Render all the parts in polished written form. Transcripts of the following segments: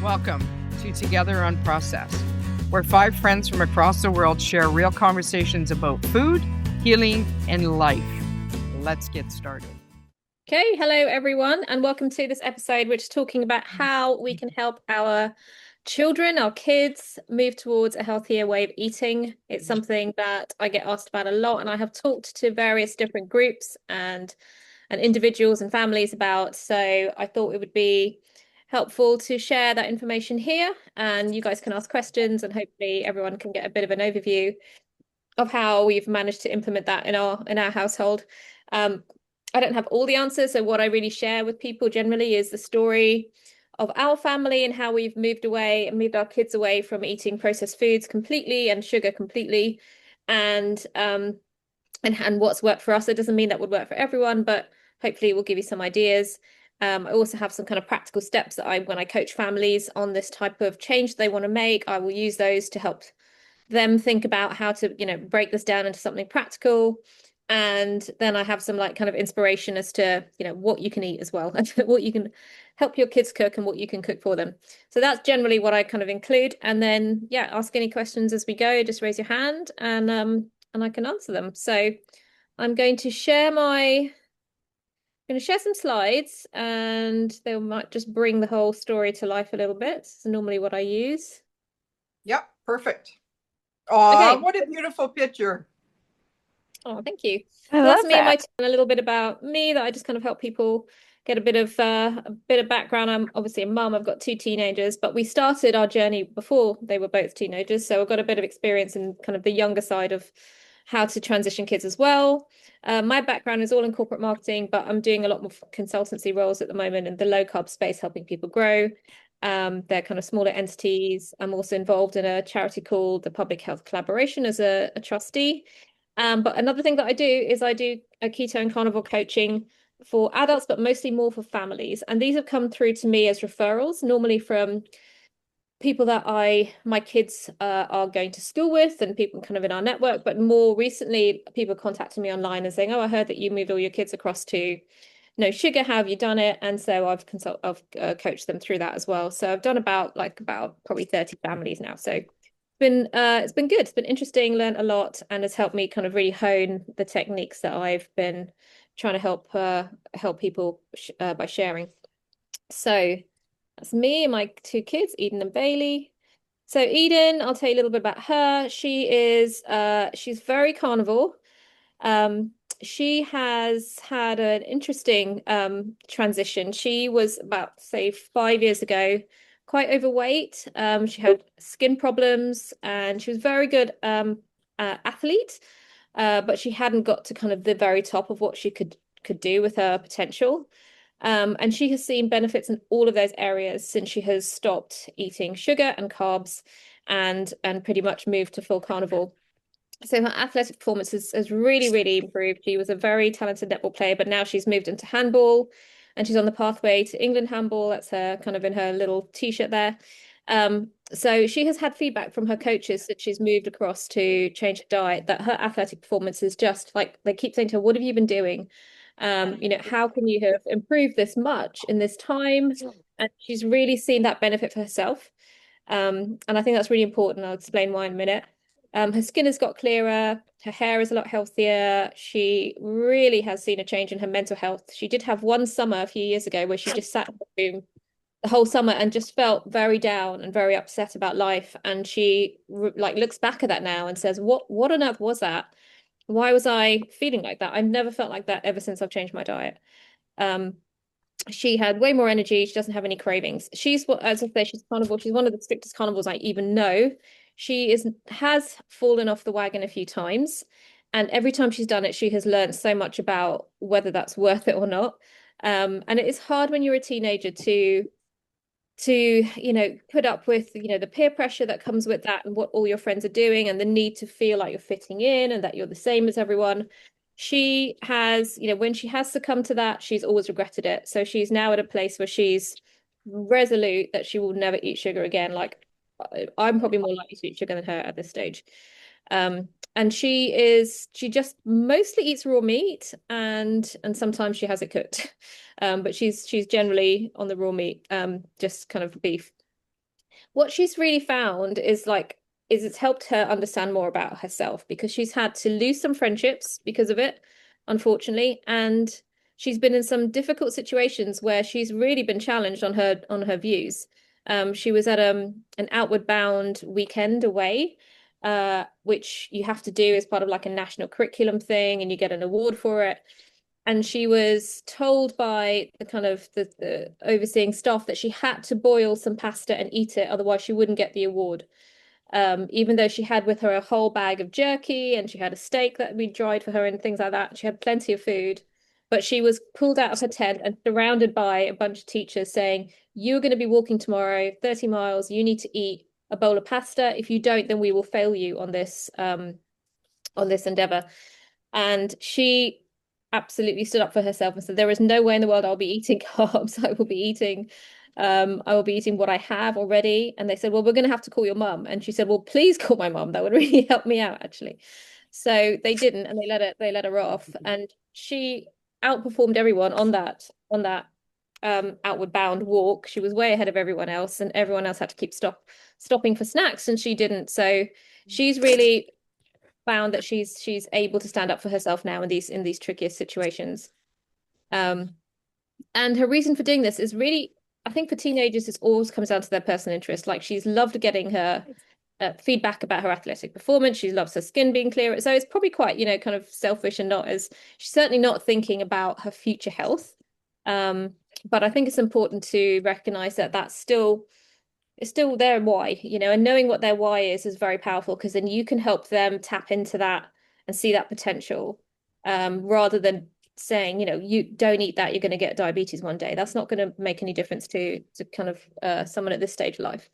Welcome to Together Unprocessed, where five friends from across the world share real conversations about food, healing, and life. Let's get started. Okay, hello everyone, and welcome to this episode, which is talking about how we can help our children, our kids, move towards a healthier way of eating. It's something that I get asked about a lot, and I have talked to various different groups and individuals and families about. So I thought it would be helpful to share that information here, and you guys can ask questions, and hopefully everyone can get a bit of an overview of how we've managed to implement that in our household. Um, I don't have all the answers, so what I really share with people generally is the story of our family and how we've moved away and moved our kids away from eating processed foods completely and sugar completely, and what's worked for us. It doesn't mean that would work for everyone, but hopefully it will give you some ideas. I also have some kind of practical steps that when I coach families on this type of change they want to make, I will use those to help them think about how to, break this down into something practical. And then I have some kind of inspiration as to, what you can eat as well, and what you can help your kids cook and what you can cook for them. So that's generally what I kind of include. And then, yeah, ask any questions as we go. Just raise your hand and I can answer them. So I'm going to share some slides, and they might just bring the whole story to life a little bit. This is normally what I use. Yep, perfect. Oh, Okay. what a beautiful picture. Oh, thank you. I So that's love me and my that. team, a little bit about me that I just kind of help people get a bit of background. I'm obviously a mum. I've got two teenagers, but we started our journey before they were both teenagers. So I've got a bit of experience in kind of the younger side of how to transition kids as well. My background is all in corporate marketing, but I'm doing a lot more consultancy roles at the moment in the low carb space, helping people grow. They're kind of smaller entities. I'm also involved in a charity called the Public Health Collaboration as a trustee. But another thing that I do is I do a keto and carnivore coaching for adults, but mostly more for families. And these have come through to me as referrals, normally from people that my kids are going to school with and people kind of in our network. But more recently, people contacting me online and saying, "Oh, I heard that you moved all your kids across to no sugar. How have you done it?" And so I've coached them through that as well. So I've done about probably 30 families now. So it's been good. It's been interesting, learned a lot, and has helped me kind of really hone the techniques that I've been trying to help people by sharing. So that's me and my two kids, Eden and Bailey. So Eden, I'll tell you a little bit about her. She's very carnivore. Um, she has had an interesting transition. She was about, say, 5 years ago, quite overweight. She had skin problems and she was very good athlete, but she hadn't got to kind of the very top of what she could do with her potential. And she has seen benefits in all of those areas since she has stopped eating sugar and carbs and pretty much moved to full carnivore. So her athletic performance has really, really improved. She was a very talented netball player, but now she's moved into handball and she's on the pathway to England handball. That's her kind of in her little t-shirt there. So she has had feedback from her coaches that she's moved across to change her diet, that her athletic performance is just like they keep saying to her, "What have you been doing? How can you have improved this much in this time?" And she's really seen that benefit for herself. And I think that's really important. I'll explain why in a minute. Her skin has got clearer, her hair is a lot healthier. She really has seen a change in her mental health. She did have one summer a few years ago where she just sat in the room the whole summer and just felt very down and very upset about life. And she looks back at that now and says, "What on earth was that? Why was I feeling like that? I've never felt like that ever since I've changed my diet." Um, she had way more energy. She doesn't have any cravings. She's what, as I say, she's carnivore. She's one of the strictest carnivores I even know. She has fallen off the wagon a few times, and every time she's done it, she has learned so much about whether that's worth it or not. And it is hard when you're a teenager to put up with the peer pressure that comes with that and what all your friends are doing and the need to feel like you're fitting in and that you're the same as everyone. She has, when she has succumbed to that, she's always regretted it. So she's now at a place where she's resolute that she will never eat sugar again. Like I'm probably more likely to eat sugar than her at this stage. And she just mostly eats raw meat and sometimes she has it cooked. But she's generally on the raw meat, just kind of beef. What she's really found is it's helped her understand more about herself because she's had to lose some friendships because of it, unfortunately, and she's been in some difficult situations where she's really been challenged on her views. She was at an outward bound weekend away, which you have to do as part of like a national curriculum thing, and you get an award for it. And she was told by the kind of the overseeing staff that she had to boil some pasta and eat it, otherwise she wouldn't get the award. Even though she had with her a whole bag of jerky and she had a steak that we dried for her and things like that, she had plenty of food. But she was pulled out of her tent and surrounded by a bunch of teachers saying, "You're going to be walking tomorrow 30 miles. You need to eat a bowl of pasta. If you don't, then we will fail you on this endeavor." And she absolutely stood up for herself and said, "There is no way in the world I'll be eating carbs. I will be eating what I have already." And they said, "Well, we're going to have to call your mum." And she said, "Well, please call my mum. That would really help me out, actually." So they didn't, and they let her off. And she outperformed everyone on that outward bound walk. She was way ahead of everyone else, and everyone else had to keep stopping for snacks, and she didn't. So she's really found that she's able to stand up for herself now in these trickiest situations. Um, and her reason for doing this is really, I think for teenagers, it always comes down to their personal interest. Like she's loved getting her feedback about her athletic performance. She loves her skin being clearer. So it's probably quite, kind of selfish and not as, she's certainly not thinking about her future health. But I think it's important to recognize that that's still it's still their why, and knowing what their why is very powerful because then you can help them tap into that and see that potential, rather than saying, you don't eat that, you're going to get diabetes one day. That's not going to make any difference to kind of someone at this stage of life.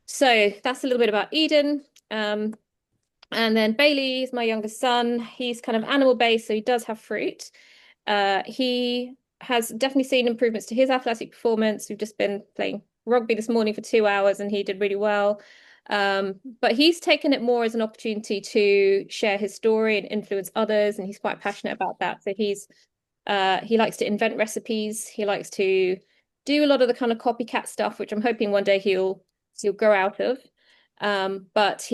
So that's a little bit about Eden. And then Bailey is my youngest son. He's kind of animal based, so he does have fruit. He has definitely seen improvements to his athletic performance. We've just been playing rugby this morning for 2 hours and he did really well. But he's taken it more as an opportunity to share his story and influence others, and he's quite passionate about that. So he likes to invent recipes. He likes to do a lot of the kind of copycat stuff, which I'm hoping one day he'll grow out of. But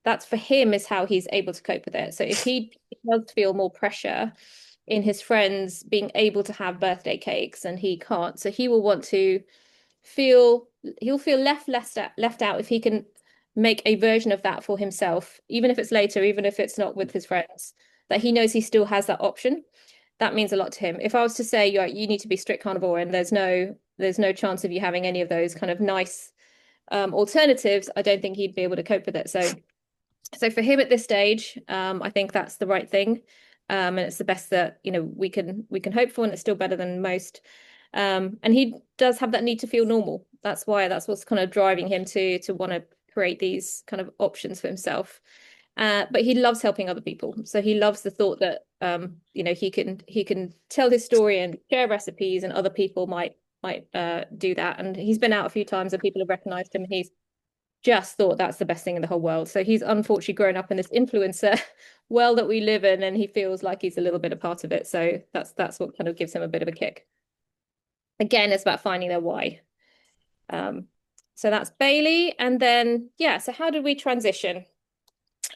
that's for him is how he's able to cope with it. So if he does feel more pressure in his friends being able to have birthday cakes and he can't, so he will want to he'll feel left out if he can make a version of that for himself, even if it's later, even if it's not with his friends, that he knows he still has that option. That means a lot to him. If I was to say you need to be strict carnivore and there's no chance of you having any of those kind of nice alternatives, I don't think he'd be able to cope with it. So for him at this stage, I think that's the right thing. And it's the best that, we can hope for, and it's still better than most. And he does have that need to feel normal. That's what's kind of driving him to want to create these kind of options for himself. But he loves helping other people. So he loves the thought that he can tell his story and share recipes, and other people might do that. And he's been out a few times and people have recognized him, and he's just thought that's the best thing in the whole world. So he's unfortunately grown up in this influencer world that we live in, and he feels like he's a little bit a part of it. So that's what kind of gives him a bit of a kick. Again, it's about finding their why. So that's Bailey. And then, yeah, so how did we transition?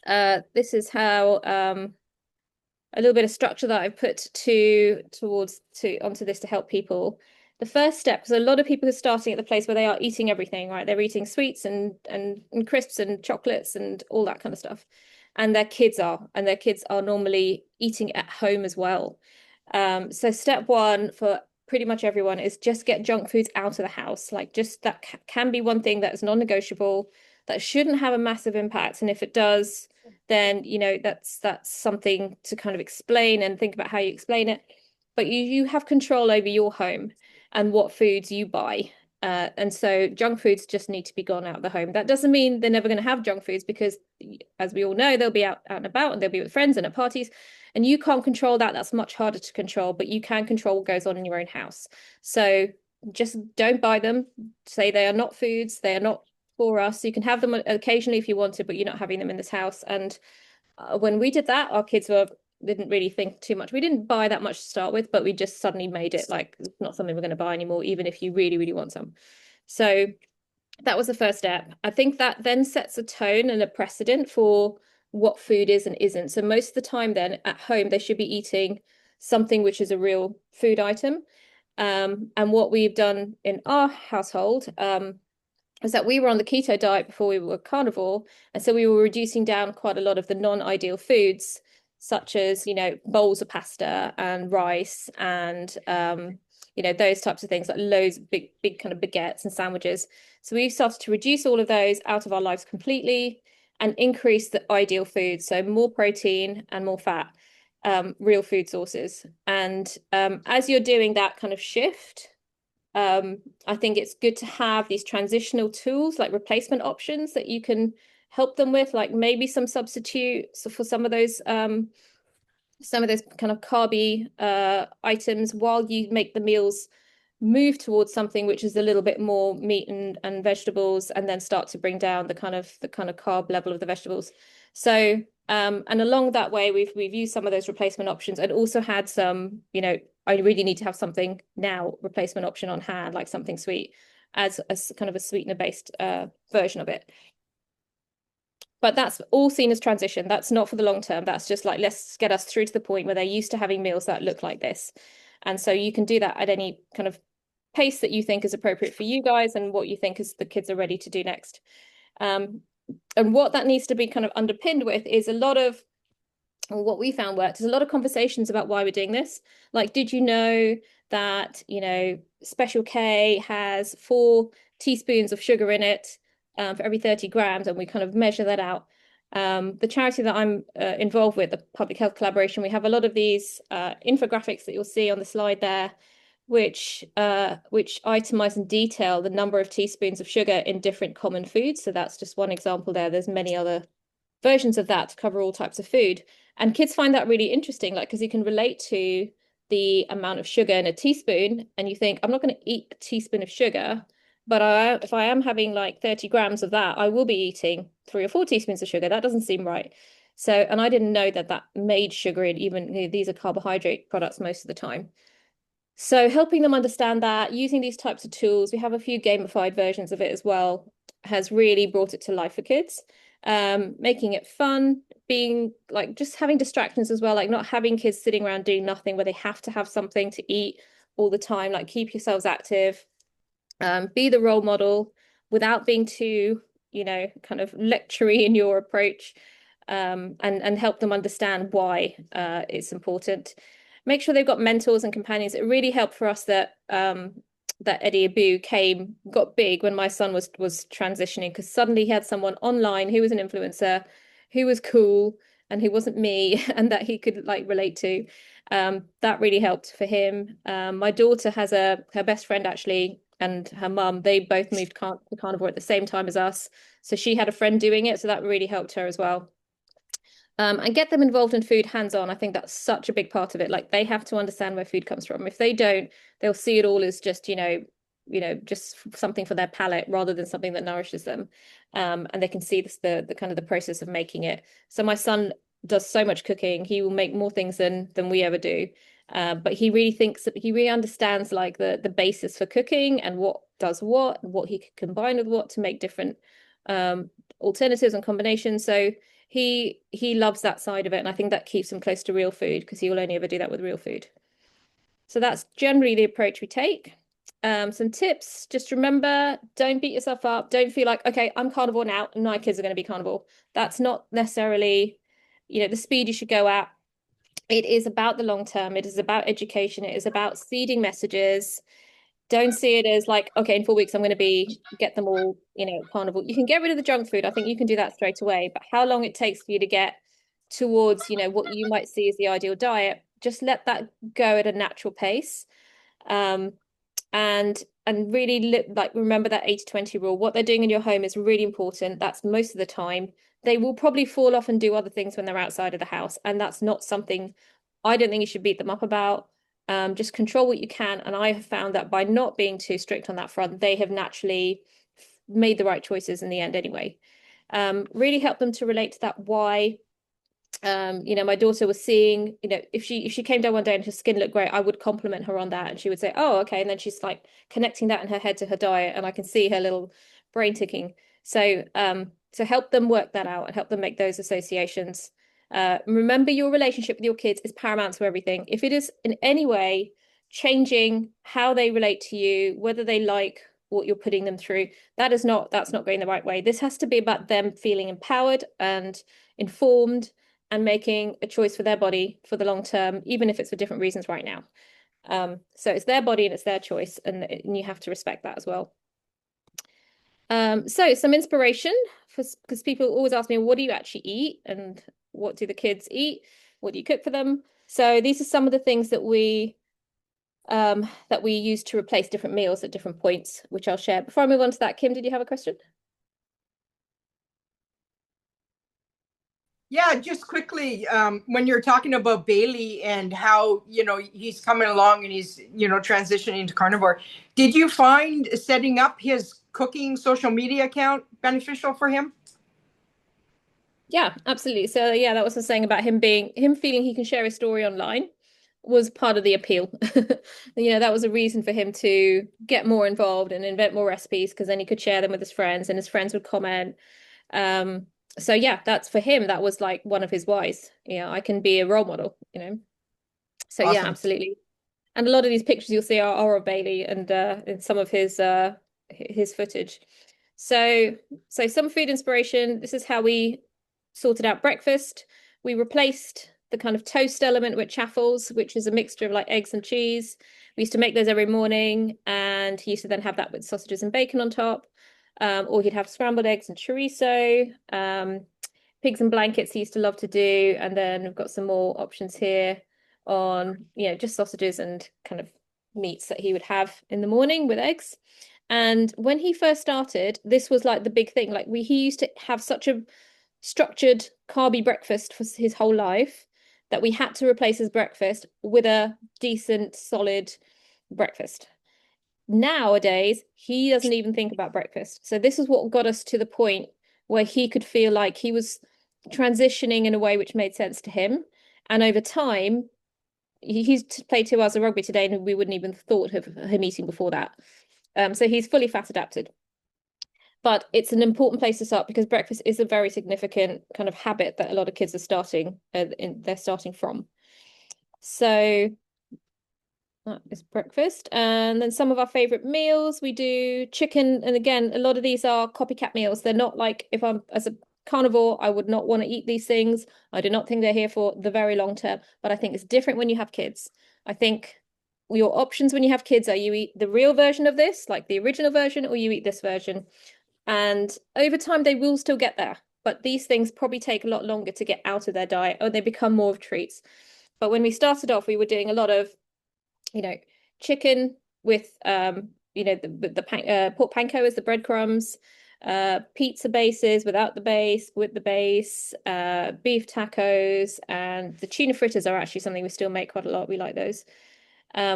This is how a little bit of structure that I put onto this to help people. The first step, because a lot of people are starting at the place where they are eating everything, right? They're eating sweets and crisps and chocolates and all that kind of stuff. And their kids are normally eating at home as well. So step one for pretty much everyone is just get junk foods out of the house. Like just that can be one thing that is non-negotiable, that shouldn't have a massive impact. And if it does, then that's something to kind of explain and think about how you explain it. But you have control over your home and what foods you buy. And so junk foods just need to be gone out of the home. That doesn't mean they're never going to have junk foods, because as we all know, they'll be out and about, and they'll be with friends and at parties, and you can't control that. That's much harder to control, but you can control what goes on in your own house. So just don't buy them. Say they are not foods. They are not for us. You can have them occasionally if you want to, but you're not having them in this house. And when we did that, our kids didn't really think too much. We didn't buy that much to start with, but we just suddenly made it like it's not something we're going to buy anymore, even if you really, really want some. So that was the first step. I think that then sets a tone and a precedent for what food is and isn't. So most of the time then at home, they should be eating something which is a real food item. And what we've done in our household, is that we were on the keto diet before we were carnivore. And so we were reducing down quite a lot of the non-ideal foods, such as, bowls of pasta and rice and, those types of things, like loads of big kind of baguettes and sandwiches. So we started to reduce all of those out of our lives completely and increase the ideal foods. So more protein and more fat, real food sources. And as you're doing that kind of shift, I think it's good to have these transitional tools like replacement options that you can help them with, like maybe some substitutes for some of those kind of carby items while you make the meals move towards something which is a little bit more meat and vegetables, and then start to bring down the kind of carb level of the vegetables. So and along that way, we've used some of those replacement options and also had some, I really need to have something now replacement option on hand, like something sweet as a kind of a sweetener based version of it. But that's all seen as transition. That's not for the long term. That's just like, let's get us through to the point where they're used to having meals that look like this. And so you can do that at any kind of pace that you think is appropriate for you guys and what you think is the kids are ready to do next. And what that needs to be kind of underpinned with is a lot of what we found worked is a lot of conversations about why we're doing this. Like, did you know that, Special K has 4 teaspoons of sugar in it for every 30 grams, and we kind of measure that out. The charity that I'm involved with, the Public Health Collaboration, we have a lot of these infographics that you'll see on the slide there, which itemize and detail the number of teaspoons of sugar in different common foods. So that's just one example there. There's many other versions of that to cover all types of food. And kids find that really interesting, like, because you can relate to the amount of sugar in a teaspoon, and you think, I'm not going to eat a teaspoon of sugar, but if I am having like 30 grams of that, I will be eating 3 or 4 teaspoons of sugar. That doesn't seem right. So, and I didn't know that made sugar in even, these are carbohydrate products most of the time. So helping them understand that, using these types of tools, we have a few gamified versions of it as well, has really brought it to life for kids. Making it fun, being like just having distractions as well, like not having kids sitting around doing nothing where they have to have something to eat all the time, like keep yourselves active, be the role model without being too, kind of lectury in your approach, and help them understand why it's important. Make sure they've got mentors and companions. It really helped for us that that Eddie Abu got big when my son was transitioning, because suddenly he had someone online who was an influencer, who was cool, and who wasn't me, and that he could like relate to. That really helped for him. My daughter has her best friend actually, and her mum. They both moved to carnivore at the same time as us, so she had a friend doing it, so that really helped her as well. And get them involved in food hands-on. I think that's such a big part of it. Like, they have to understand where food comes from. If they don't, they'll see it all as just, just something for their palate rather than something that nourishes them. And they can see the kind of the process of making it. So my son does so much cooking. He will make more things than we ever do. But he really understands like the basis for cooking and what does what he can combine with what to make different alternatives and combinations. So he loves that side of it, and I think that keeps him close to real food, because he will only ever do that with real food. So that's generally the approach we take. Some tips: just remember, don't beat yourself up. Don't feel like, okay, I'm carnivore now and my kids are going to be carnivore. That's not necessarily, the speed you should go at. It is about the long term. It is about education. It is about seeding messages. Don't see it as like, okay, in 4 weeks I'm going to get them all, carnivore. You can get rid of the junk food. I think you can do that straight away. But how long it takes for you to get towards, what you might see as the ideal diet, just let that go at a natural pace. Um, and really like remember that 80-20 rule. What they're doing in your home is really important. That's most of the time. They will probably fall off and do other things when they're outside of the house, and that's not something I don't think you should beat them up about. Just control what you can, and I have found that by not being too strict on that front, they have naturally made the right choices in the end anyway. Really help them to relate to that why. My daughter was seeing, if she came down one day and her skin looked great, I would compliment her on that, and she would say, oh, okay, and then she's like connecting that in her head to her diet, and I can see her little brain ticking. So help them work that out and help them make those associations. Remember, your relationship with your kids is paramount to everything. If it is in any way changing how they relate to you, whether they like what you're putting them through, that's not going the right way. This has to be about them feeling empowered and informed and making a choice for their body for the long term, even if it's for different reasons right now. So it's their body and it's their choice, and you have to respect that as well. So some inspiration because people always ask me, what do you actually eat and what do the kids eat? What do you cook for them? So these are some of the things that we use to replace different meals at different points, which I'll share. Before I move on to that, Kim, did you have a question? Yeah, just quickly, when you're talking about Bailey and how, he's coming along and he's, transitioning to carnivore, did you find setting up his cooking social media account beneficial for him? Yeah, absolutely. So yeah, that was the saying about him feeling he can share his story online was part of the appeal. That was a reason for him to get more involved and invent more recipes because then he could share them with his friends and his friends would comment. So yeah, that's for him, that was like one of his whys. Yeah, I can be a role model. So yeah, Awesome. absolutely. And a lot of these pictures you'll see are of Bailey and in some of his footage. So some food inspiration. This is how we sorted out breakfast. We replaced the kind of toast element with chaffles, which is a mixture of like eggs and cheese. We used to make those every morning, and he used to then have that with sausages and bacon on top. Or he'd have scrambled eggs and chorizo. Pigs and blankets he used to love to do. And then we've got some more options here on, just sausages and kind of meats that he would have in the morning with eggs. And when he first started, this was like the big thing. Like he used to have such a structured carby breakfast for his whole life that we had to replace his breakfast with a decent, solid breakfast. Nowadays, he doesn't even think about breakfast. So this is what got us to the point where he could feel like he was transitioning in a way which made sense to him. And over time, he's played 2 hours of rugby today, and we wouldn't even thought of him eating before that. So he's fully fat adapted. But it's an important place to start because breakfast is a very significant kind of habit that a lot of kids are they're starting from. So that is breakfast. And then some of our favorite meals, we do chicken. And again, a lot of these are copycat meals. They're not like, if I'm as a carnivore, I would not want to eat these things. I do not think they're here for the very long term, but I think it's different when you have kids. I think your options when you have kids are you eat the real version of this, like the original version, or you eat this version. And over time, they will still get there. But these things probably take a lot longer to get out of their diet, or they become more of treats. But when we started off, we were doing a lot of chicken with the pork panko as the breadcrumbs, pizza bases without the base, with the base, beef tacos, and the tuna fritters are actually something we still make quite a lot. We like those,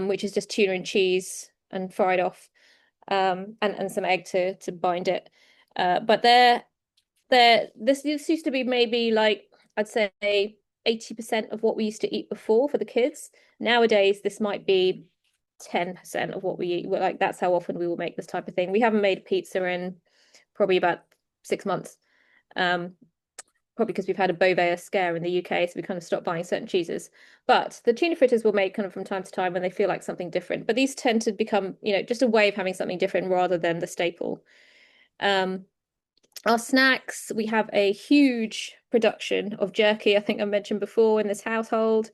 which is just tuna and cheese and fried off, and some egg to bind it. But this used to be maybe like I'd say 80% of what we used to eat before for the kids. Nowadays, this might be 10% of what we eat. Like that's how often we will make this type of thing. We haven't made pizza in probably about 6 months. Probably because we've had a Beauvais scare in the UK, so we kind of stopped buying certain cheeses. But the tuna fritters we'll make kind of from time to time when they feel like something different. But these tend to become, just a way of having something different rather than the staple. Our snacks, we have a huge production of jerky, I think I mentioned before, in this household,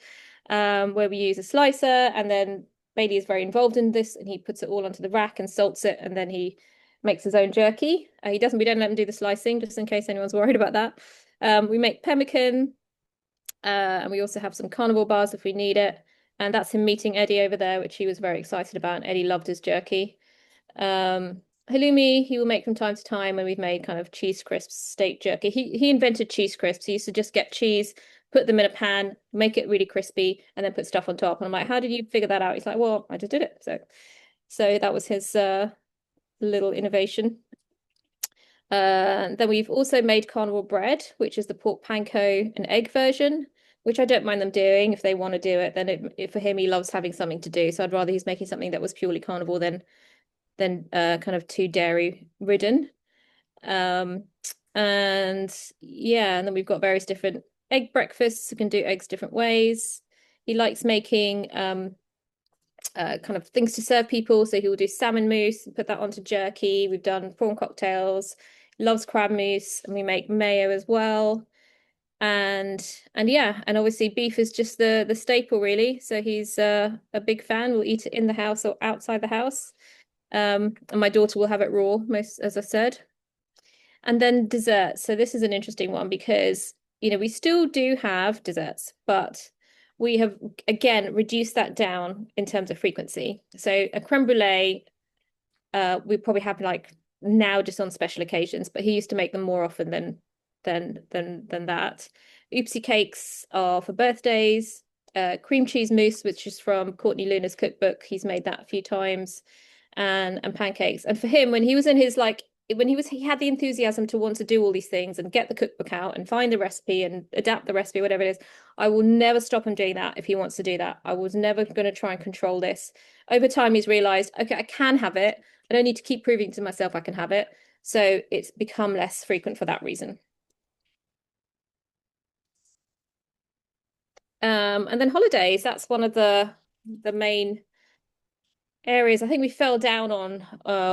where we use a slicer, and then Bailey is very involved in this, and he puts it all onto the rack and salts it, and then he makes his own jerky. We don't let him do the slicing, just in case anyone's worried about that. We make pemmican, and we also have some carnivore bars if we need it. And that's him meeting Eddie over there, which he was very excited about. And Eddie loved his jerky. Halloumi, he will make from time to time, and we've made kind of cheese crisps, steak jerky. He invented cheese crisps. He used to just get cheese, put them in a pan, make it really crispy, and then put stuff on top. And I'm like, how did you figure that out? He's like, well, I just did it. So that was his little innovation. Then we've also made carnivore bread, which is the pork panko and egg version, which I don't mind them doing if they want to do it. Then for him, he loves having something to do. So I'd rather he's making something that was purely carnivore than kind of too dairy ridden. Um, and yeah, and then we've got various different egg breakfasts. You can do eggs different ways. He likes making kind of things to serve people. So he will do salmon mousse and put that onto jerky. We've done prawn cocktails. Loves crab mousse, and we make mayo as well. And yeah, and obviously beef is just the staple really. So he's a big fan. We'll eat it in the house or outside the house. And my daughter will have it raw, most as I said. And then desserts. So this is an interesting one because, we still do have desserts, but we have again reduced that down in terms of frequency. So a creme brulee, we probably have like now just on special occasions, but he used to make them more often than that. Oopsie cakes are for birthdays. Cream cheese mousse, which is from Courtney Luna's cookbook. He's made that a few times, and pancakes. And for him, when he was in his like he had the enthusiasm to want to do all these things and get the cookbook out and find the recipe and adapt the recipe, whatever it is. I will never stop him doing that if he wants to do that. I was never going to try and control this. Over time, he's realized, okay, I can have it. I don't need to keep proving to myself I can have it. So it's become less frequent for that reason. And then holidays, that's one of the main areas I think we fell down on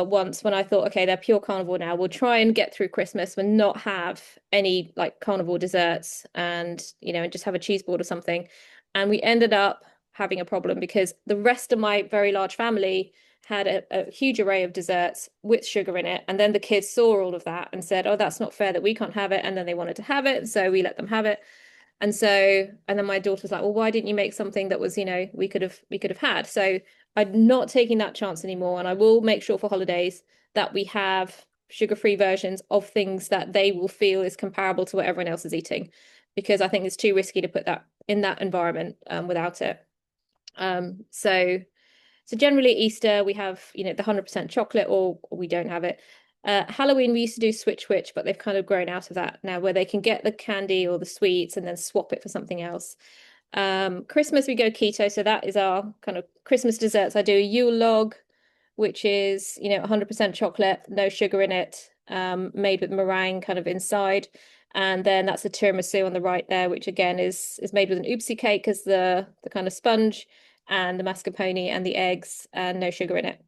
once when I thought, okay, they're pure carnivore now. We'll try and get through Christmas and not have any like carnivore desserts and and just have a cheese board or something. And we ended up having a problem because the rest of my very large family had a huge array of desserts with sugar in it. And then the kids saw all of that and said, oh, that's not fair that we can't have it. And then they wanted to have it. So we let them have it. And then my daughter was like, well, why didn't you make something that was, we could have had? So I'm not taking that chance anymore. And I will make sure for holidays that we have sugar-free versions of things that they will feel is comparable to what everyone else is eating, because I think it's too risky to put that in that environment without it. So generally Easter we have, the 100% chocolate, or we don't have it. Halloween, we used to do switch, but they've kind of grown out of that now, where they can get the candy or the sweets and then swap it for something else. Christmas, we go keto. So that is our kind of Christmas desserts. I do a Yule log, which is, 100% chocolate, no sugar in it, made with meringue kind of inside. And then that's a tiramisu on the right there, which again is made with an oopsie cake as the kind of sponge, and the mascarpone and the eggs, and no sugar in it.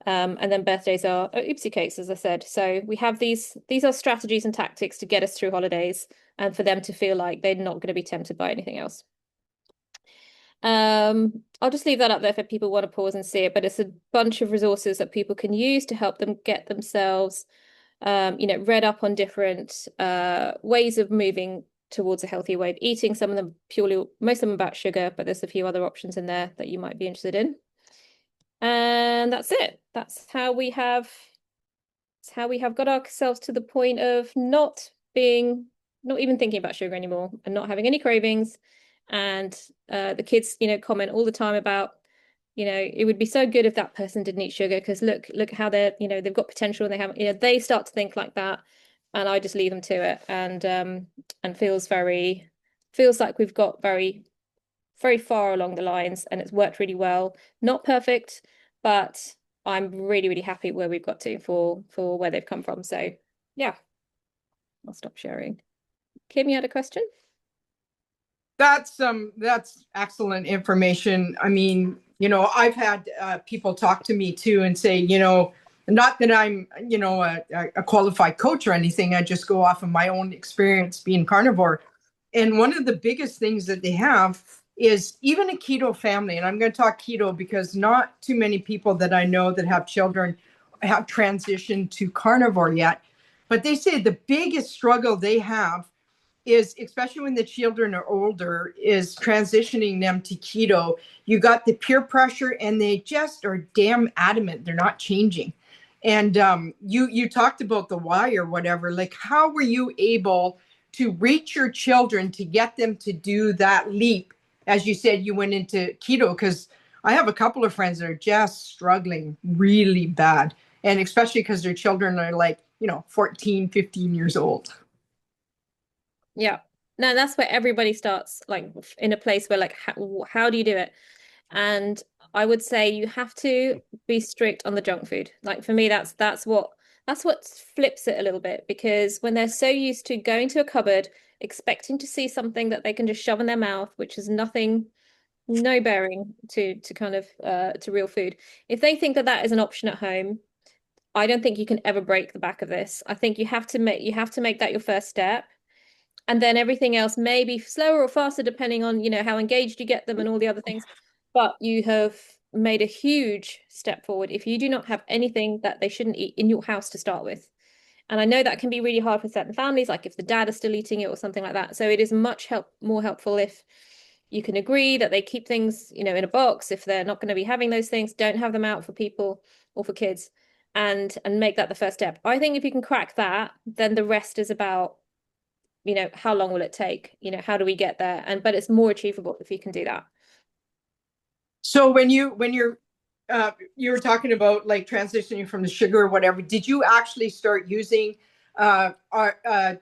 And then birthdays are oopsie cakes, as I said. So we have these are strategies and tactics to get us through holidays and for them to feel like they're not going to be tempted by anything else. I'll just leave that up there for people who want to pause and see it, but it's a bunch of resources that people can use to help them get themselves, read up on different ways of moving towards a healthier way of eating. Some of them most of them about sugar, but there's a few other options in there that you might be interested in. And that's it. That's how we have got ourselves to the point of not even thinking about sugar anymore and not having any cravings. And the kids, comment all the time about, it would be so good if that person didn't eat sugar because look how they're, they've got potential and they have, they start to think like that, and I just leave them to it, and feels like we've got very, very far along the lines, and it's worked really well. Not perfect, but I'm really, really happy where we've got to for where they've come from. So yeah, I'll stop sharing. Kim, you had a question? That's excellent information. I mean, I've had people talk to me too and say, not that I'm, a qualified coach or anything. I just go off of my own experience being carnivore. And one of the biggest things that they have is even a keto family. And I'm going to talk keto because not too many people that I know that have children have transitioned to carnivore yet. But they say the biggest struggle they have is, especially when the children are older, is transitioning them to keto. You got the peer pressure and they just are damn adamant they're not changing. And you talked about the why or whatever. Like, how were you able to reach your children to get them to do that leap? As you said, you went into keto, because I have a couple of friends that are just struggling really bad. And especially because their children are like, 14, 15 years old. Yeah. No, that's where everybody starts, like in a place where like how do you do it? And I would say you have to be strict on the junk food. Like for me, that's That's what flips it a little bit, because when they're so used to going to a cupboard, expecting to see something that they can just shove in their mouth, which is nothing, no bearing to kind of to real food. If they think that that is an option at home, I don't think you can ever break the back of this. I think you have to make that your first step, and then everything else may be slower or faster depending on, how engaged you get them and all the other things. But you have made a huge step forward if you do not have anything that they shouldn't eat in your house to start with. And I know that can be really hard for certain families, like if the dad is still eating it or something like that. So it is much more helpful if you can agree that they keep things, in a box. If they're not going to be having those things, don't have them out for people or for kids, and make that the first step. I think if you can crack that, then the rest is about, how long will it take? How do we get there? But it's more achievable if you can do that. So you were talking about like transitioning from the sugar or whatever, did you actually start using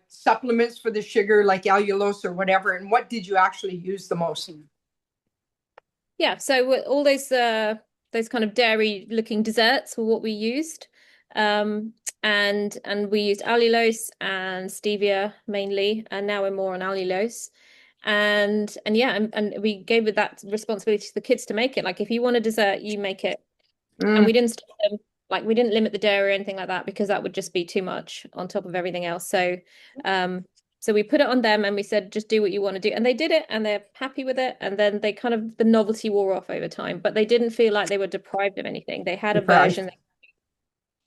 supplements for the sugar like allulose or whatever? And what did you actually use the most? Yeah, so all those kind of dairy looking desserts were what we used. Um, and we used allulose and stevia mainly, and now we're more on allulose. And yeah, and we gave it that responsibility to the kids to make it. Like if you want a dessert, you make it. And we Mm, didn't stop them, like we didn't limit the dairy or anything like that, because that would just be too much on top of everything else. Um, so we put it on them and we said, just do what you want to do. And they did it and they're happy with it. And then they kind of, the novelty wore off over time, but they didn't feel like they were deprived of anything. They had a right. version,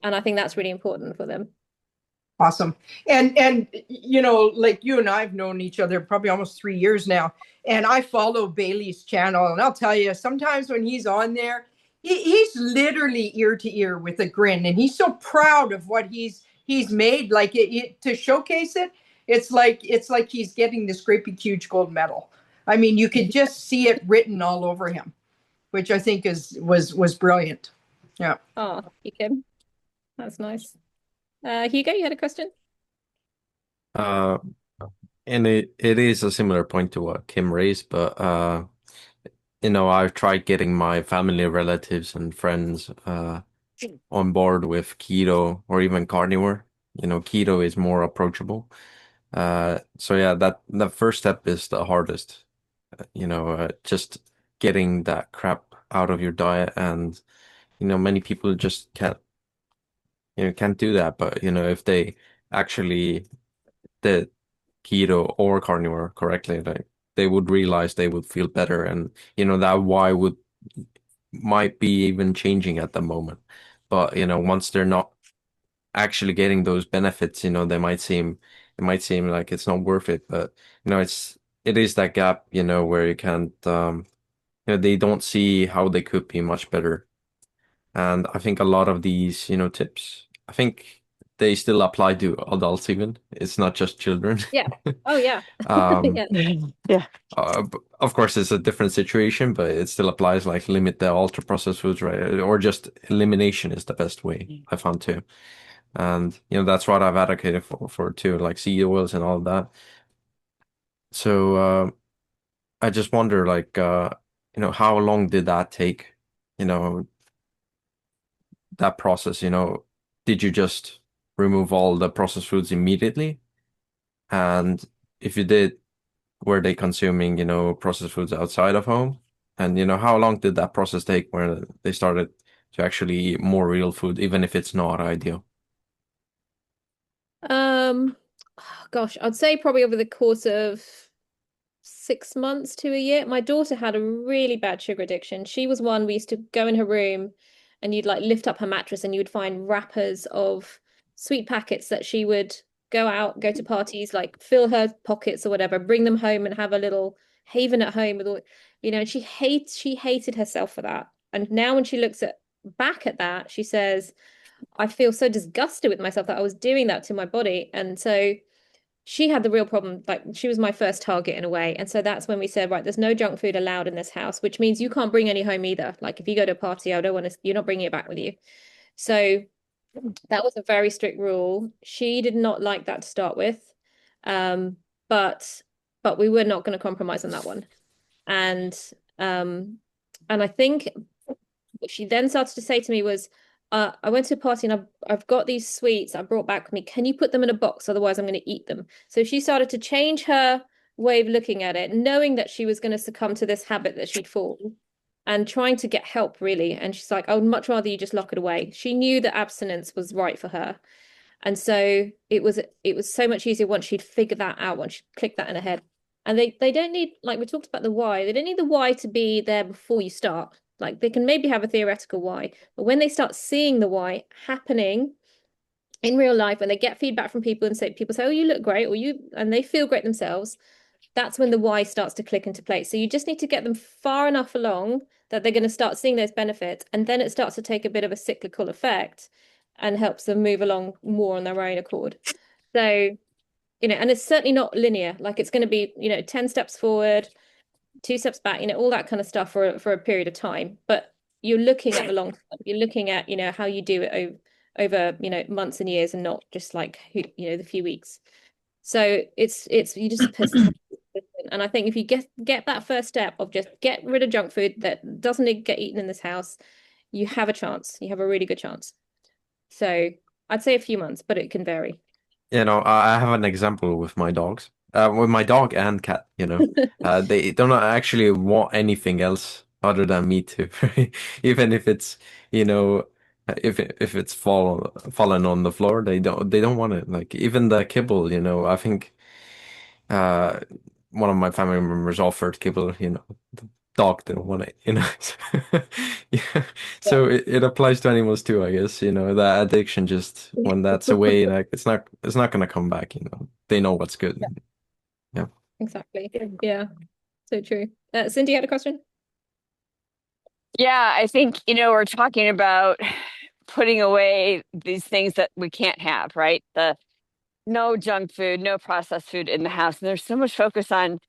and I think that's really important for them. Awesome. And like you and I've known each other probably almost 3 years now. And I follow Bailey's channel. And I'll tell you, sometimes when he's on there, he's literally ear to ear with a grin. And he's so proud of what he's made. Like to showcase it, it's like he's getting this great big huge gold medal. I mean, you could just see it written all over him, which I think was brilliant. Yeah. Oh, you Kim. That's nice. Hugo, you had a question? Uh, and it is a similar point to what Kim raised, but I've tried getting my family, relatives, and friends on board with keto or even carnivore. Keto is more approachable. So yeah, that the first step is the hardest. Just getting that crap out of your diet, and many people just can't do that. But if they actually did keto or carnivore correctly, like they would realize they would feel better, and that why would might be even changing at the moment. But once they're not actually getting those benefits, it might seem like it's not worth it. But it is that gap, where you can't they don't see how they could be much better. And I think a lot of these, tips, I think they still apply to adults even. It's not just children. Yeah. Oh, yeah. Um, Yeah. Yeah. of course, it's a different situation, but it still applies. Like limit the ultra processed foods, right? Or just elimination is the best way I found too. And that's what I've advocated for too, like seed oils and all of that. So I just wonder, like, how long did that take? You know, that process. Did you just remove all the processed foods immediately? And if you did, were they consuming, processed foods outside of home? And, how long did that process take where they started to actually eat more real food, even if it's not ideal? Um, Gosh, I'd say probably over the course of 6 months to a year. My daughter had a really bad sugar addiction. She was one we used to go in her room and you'd like lift up her mattress and you would find wrappers of sweet packets that she would go out, go to parties, like fill her pockets or whatever, bring them home and have a little haven at home with all, and she hated herself for that. And now when she looks at back at that, she says, I feel so disgusted with myself that I was doing that to my body. And so she had the real problem. Like she was my first target in a way. And so that's when we said, right, there's no junk food allowed in this house, which means you can't bring any home either. Like if you go to a party, I don't want to, you're not bringing it back with you. So that was a very strict rule. She did not like that to start with. Um, but we were not going to compromise on that one. And um, and I think what she then started to say to me was, I went to a party and I've got these sweets I brought back with me. Can you put them in a box? Otherwise, I'm going to eat them. So she started to change her way of looking at it, knowing that she was going to succumb to this habit that she'd fallen and trying to get help, really. And she's like, I would much rather you just lock it away. She knew that abstinence was right for her. And so it was so much easier once she'd figured that out, once she'd clicked that in her head. And they don't need, like we talked about the why, they don't need the why to be there before you start. Like they can maybe have a theoretical why, but when they start seeing the why happening in real life, when they get feedback from people and say people say, "Oh, you look great," or you and they feel great themselves, that's when the why starts to click into place. So you just need to get them far enough along that they're going to start seeing those benefits, and then it starts to take a bit of a cyclical effect and helps them move along more on their own accord. So, and it's certainly not linear. Like it's going to be, 10 steps forward, 2 steps back, all that kind of stuff for a period of time. But you're looking at the long term. You're looking at, how you do it over, months and years and not just like, the few weeks. So it's you just and I think if you get that first step of just get rid of junk food that doesn't get eaten in this house, you have a chance. You have a really good chance. So I'd say a few months, but it can vary. I have an example with my dogs. With my dog and cat, they don't actually want anything else other than me too. Even if it's, if it's fallen on the floor, they don't want it. Like even the kibble, I think uh one of my family members offered kibble, the dog didn't want it. Yeah. So it applies to animals too, I guess. The addiction just when that's away, like it's not gonna come back. They know what's good. Yeah, Yeah. exactly. Yeah, so true. Cindy had a question? Yeah, I think, we're talking about putting away these things that we can't have, right? The no junk food, no processed food in the house. And there's so much focus on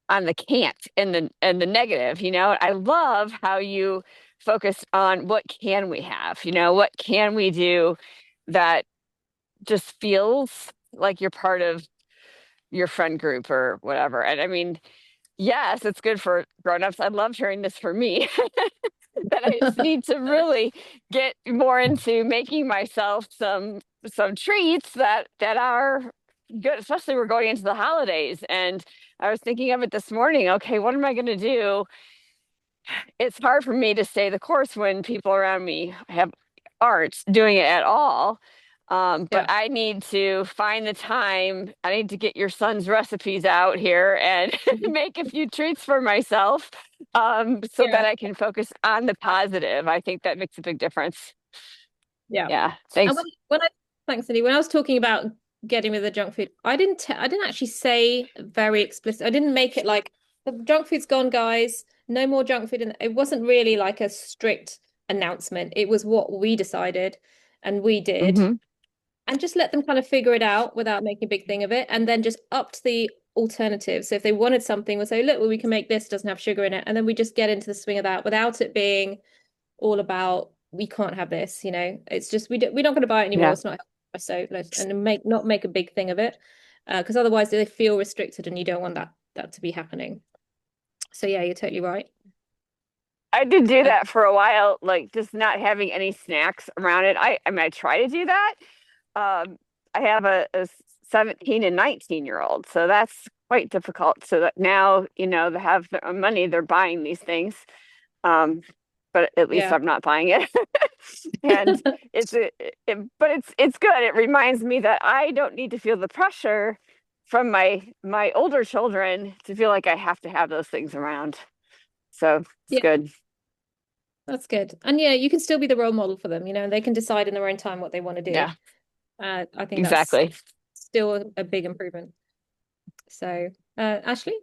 the can't and the negative, I love how you focus on what can we have, what can we do that just feels like you're part of your friend group or whatever. And I mean, yes, it's good for grown-ups. I love hearing this for me. That I just need to really get more into making myself some treats that are good, especially we're going into the holidays. And I was thinking of it this morning. Okay, what am I going to do? It's hard for me to stay the course when people around me aren't doing it at all. But Yeah. I need to find the time. I need to get your son's recipes out here and make a few treats for myself, so that Yeah. I can focus on the positive. I think that makes a big difference. Yeah. Yeah, And thanks. thanks, Cindy. When I was talking about getting rid of the junk food, I didn't actually say very explicit. I didn't make it like the junk food's gone, guys. No more junk food. And it wasn't really like a strict announcement. It was what we decided and we did. Hmm. And just let them kind of figure it out without making a big thing of it. And then just upped the alternatives. So if they wanted something, we'll say, look, well, we can make this, doesn't have sugar in it. And then we just get into the swing of that without it being all about we can't have this, it's just we're not going to buy it anymore. Yeah. It's not so let's and not make a big thing of it, because otherwise they feel restricted and you don't want that to be happening. So yeah, you're totally right. I did do Uh, that for a while, like just not having any snacks around it. I mean, I try to do that. I have a 17 and 19-year-old, so that's quite difficult. So that now, they have their own money, they're buying these things. Um, but at least yeah. I'm not buying it. And but it's good. It reminds me that I don't need to feel the pressure from my older children to feel like I have to have those things around. So it's Yeah, good. that's good. And yeah, you can still be the role model for them, and they can decide in their own time what they want to do. Yeah, I think that's exactly. still a big improvement. So Ashley?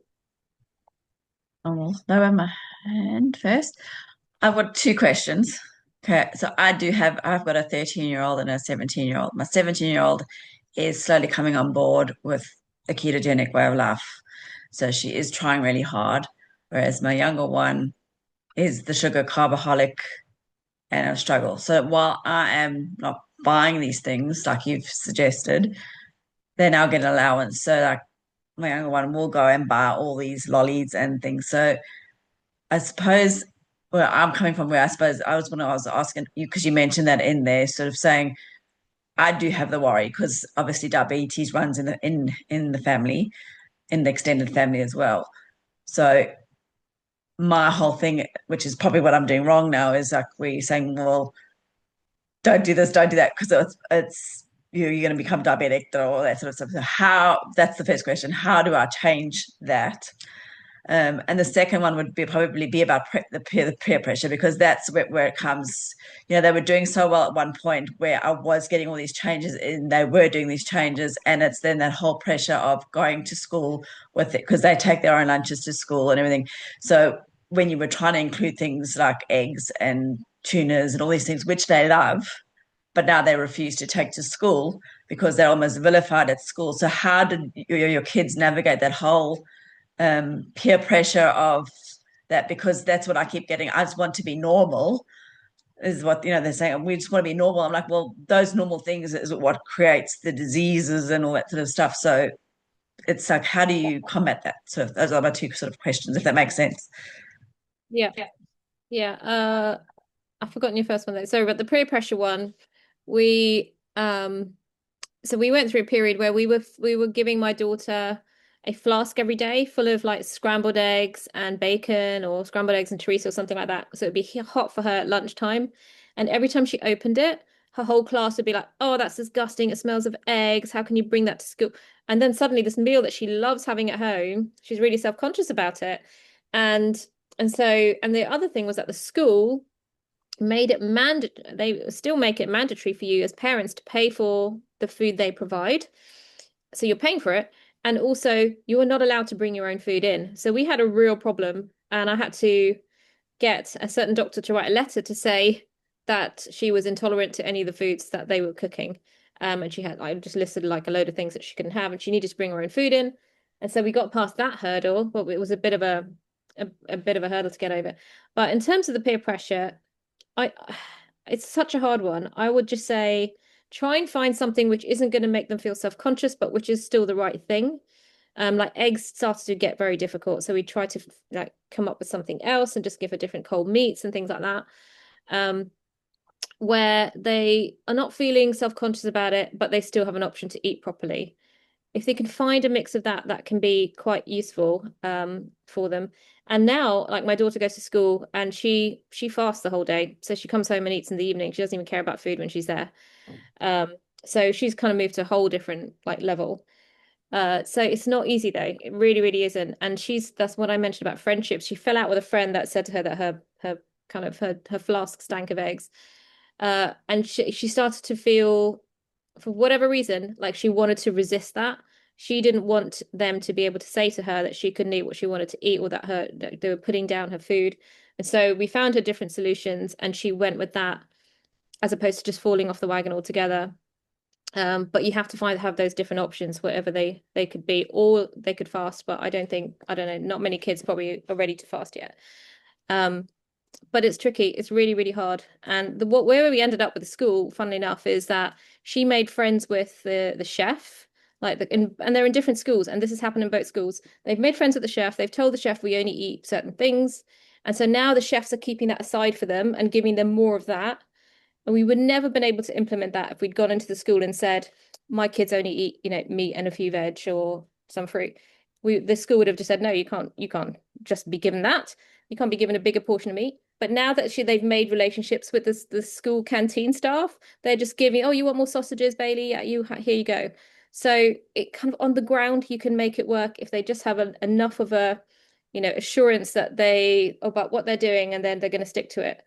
I'll lower my hand first. I've got two questions. Okay, so I've got a 13-year-old and a 17-year-old. My 17-year-old is slowly coming on board with a ketogenic way of life. So she is trying really hard, whereas my younger one is the sugar carboholic and a struggle. So while I am not buying these things like you've suggested, they now get an allowance. So like my younger one will go and buy all these lollies and things. So I suppose where I'm coming from, where I suppose I was when I was asking you, because you mentioned that in there, sort of saying I do have the worry because obviously diabetes runs in the family, in the extended family as well. So my whole thing, which is probably what I'm doing wrong now, is like we're saying, well, don't do this, don't do that, because it's you're going to become diabetic or all that sort of stuff. So that's the first question. How do I change that? And the second one would probably be about the peer pressure, because that's where it comes. They were doing so well at one point where I was getting all these changes and they were doing these changes. And it's then that whole pressure of going to school with it, because they take their own lunches to school and everything. So when you were trying to include things like eggs and tunas and all these things, which they love, but now they refuse to take to school because they're almost vilified at school. So how did your kids navigate that whole peer pressure of that? Because that's what I keep getting. I just want to be normal, is what they're saying. We just want to be normal. I'm like, well, those normal things is what creates the diseases and all that sort of stuff. So it's like, how do you combat that? So those are my two sort of questions, if that makes sense. Yeah. I've forgotten your first one though. Sorry, but the peer pressure one, we so we went through a period where we were giving my daughter a flask every day full of like scrambled eggs and bacon, or scrambled eggs and chorizo or something like that. So it'd be hot for her at lunchtime. And every time she opened it, her whole class would be like, "Oh, that's disgusting. It smells of eggs. How can you bring that to school?" And then suddenly this meal that she loves having at home, she's really self-conscious about it. And the other thing was that the school made it mandatory. They still make it mandatory for you as parents to pay for the food they provide. So you're paying for it. And also, you are not allowed to bring your own food in. So we had a real problem, and I had to get a certain doctor to write a letter to say that she was intolerant to any of the foods that they were cooking. And I just listed like a load of things that she couldn't have, and she needed to bring her own food in. And so we got past that hurdle, but it was a bit of a bit of a hurdle to get over. But in terms of the peer pressure, it's such a hard one. I would just say try and find something which isn't going to make them feel self-conscious, but which is still the right thing. Like eggs started to get very difficult, so we tried to like come up with something else and just give her different cold meats and things like that, where they are not feeling self-conscious about it, but they still have an option to eat properly. If they can find a mix of that, that can be quite useful for them. And now, like my daughter goes to school and she fasts the whole day. So she comes home and eats in the evening. She doesn't even care about food when she's there. So she's kind of moved to a whole different like level. So it's not easy though. It really, really isn't. And that's what I mentioned about friendships. She fell out with a friend that said to her that her flask stank of eggs. And she started to feel, for whatever reason, like she wanted to resist that. She didn't want them to be able to say to her that she couldn't eat what she wanted to eat, or that they were putting down her food. And so we found her different solutions, and she went with that as opposed to just falling off the wagon altogether. But you have to have those different options, whatever they could be, or they could fast. But I don't know, not many kids probably are ready to fast yet. But it's tricky. It's really, really hard. And where we ended up with the school, funnily enough, is that she made friends with the chef, and they're in different schools. And this has happened in both schools. They've made friends with the chef. They've told the chef we only eat certain things. And so now the chefs are keeping that aside for them and giving them more of that. And we would never been able to implement that if we'd gone into the school and said, my kids only eat, meat and a few veg or some fruit. The school would have just said, no, you can't just be given that. You can't be given a bigger portion of meat. But now that they've made relationships with the school canteen staff, they're just giving, oh, you want more sausages, Bailey? Yeah, here you go. So it kind of on the ground, you can make it work if they just have enough of a, assurance that about what they're doing, and then they're going to stick to it.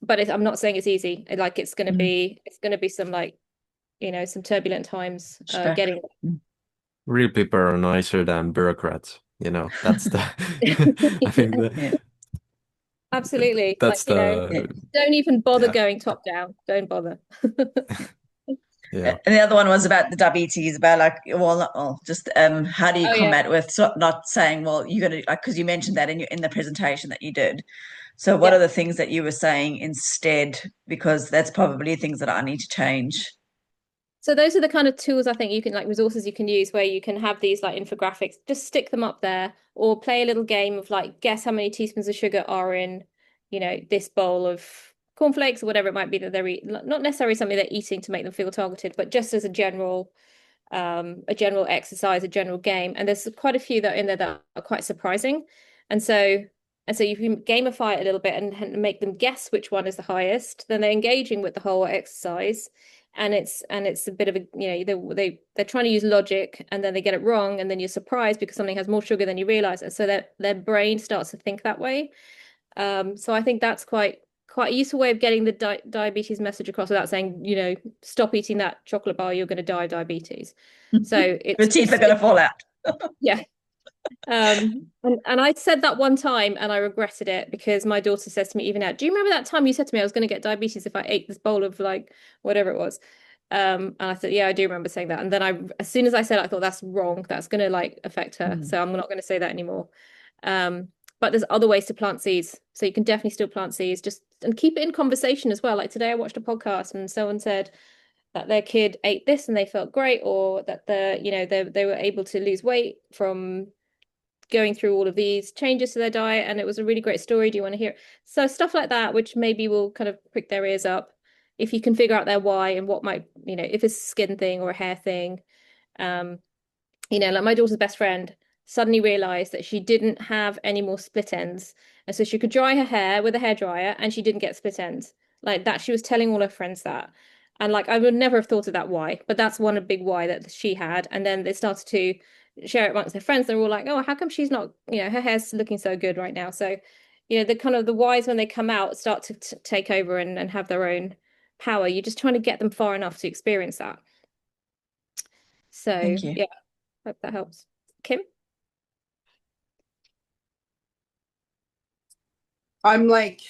But I'm not saying it's easy. Like it's going to be some some turbulent times getting. Real people are nicer than bureaucrats. That's the. I think absolutely. That's don't even bother going top down. Don't bother. Yeah. And the other one was about the diabetes, about just how do you combat with not saying, well, you're going to, because you mentioned that in the presentation that you did. So what are the things that you were saying instead? Because that's probably things that I need to change. So those are the kind of tools I think you can, like, resources you can use, where you can have these like infographics, just stick them up there, or play a little game of like, guess how many teaspoons of sugar are in, this bowl of cornflakes or whatever it might be that they're eating. Not necessarily something they're eating to make them feel targeted, but just as a general exercise, a general game. And there's quite a few that are in there that are quite surprising. And so you can gamify it a little bit and make them guess which one is the highest. Then they're engaging with the whole exercise. And it's a bit of a, they're trying to use logic, and then they get it wrong, and then you're surprised because something has more sugar than you realize. And so that their brain starts to think that way. So I think that's quite a useful way of getting the diabetes message across without saying, stop eating that chocolate bar, you're going to die of diabetes. So The teeth are going to fall out. Yeah. And I said that one time and I regretted it, because my daughter says to me even now, do you remember that time you said to me I was going to get diabetes if I ate this bowl of like whatever it was? And I said, yeah, I do remember saying that. And then as soon as I said it, I thought that's wrong. That's going to like affect her. So I'm not going to say that anymore. But there's other ways to plant seeds. So you can definitely still plant seeds, and keep it in conversation as well. Like today I watched a podcast and someone said that their kid ate this and they felt great, or that they were able to lose weight from going through all of these changes to their diet, and it was a really great story. Do you want to hear it? So stuff like that, which maybe will kind of prick their ears up if you can figure out their why and what might, if it's a skin thing or a hair thing. Like my daughter's best friend suddenly realized that she didn't have any more split ends. And so she could dry her hair with a hairdryer and she didn't get split ends. Like that, she was telling all her friends that. And like I would never have thought of that why, but that's one big why that she had. And then they started to share it amongst their friends. They're all like, oh, how come she's not, her hair's looking so good right now. So, the kind of the whys when they come out start to take over and have their own power. You're just trying to get them far enough to experience that. So Thank you. yeah, hope that helps. Kim? I'm like